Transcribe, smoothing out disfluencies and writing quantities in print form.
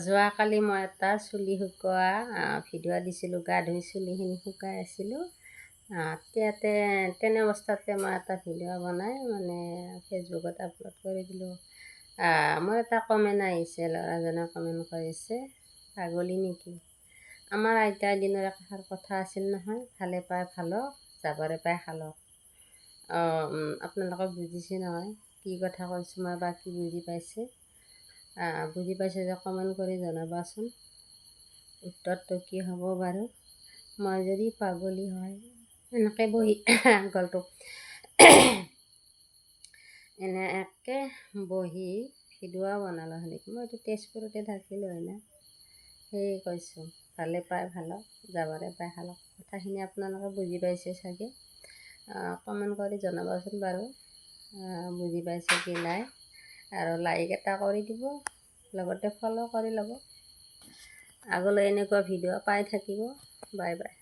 যোৱাকালি মই এটা চুলি শুকোৱা ভিডিঅ' দিছিলোঁ। গা ধুই চুলিখিনি শুকাই আছিলোঁ। তেনে অৱস্থাতে মই এটা ভিডিঅ' বনাই ফেচবুকত আপলোড কৰি দিলোঁ। মোৰ এটা কমেণ্ট আহিছে, ল'ৰাজনে কমেণ্ট কৰিছে, পাগলী নেকি? আমাৰ আইতাৰ দিনৰ এষাৰ কথা আছিল নহয়, ভালে পাই ভালক, যাবৰে পাই খালক। আপোনালোকক বুজিছে নহয় কি কথা কৈছোঁ মই, বা কি বুজি পাইছে? বুজি পাইছে যে কমেণ্ট কৰি জনাবাচোন, উত্তৰটো কি হ'ব বাৰু। মই যদি পাগলী হয় এনেকৈ বহি গলটো এনেকৈ বহি ভিডিঅ' বনালোঁ নেকি? মইতো তেজপুৰতে থাকিলোঁ হয় না। সেয়ে কৈছোঁ, ভালে পাই ভালক, যাবৰে পাই খালক। কথাখিনি আপোনালোকে বুজি পাইছে চাগে। কমেণ্ট কৰি জনাবাচোন বাৰু, বুজি পাইছে কি নাই। আৰু লাইক এটা কৰি দিব, লগতে ফ'ল' কৰি ল'ব। আগলৈ এনেকুৱা ভিডিঅ' পাই থাকিব। Bye bye.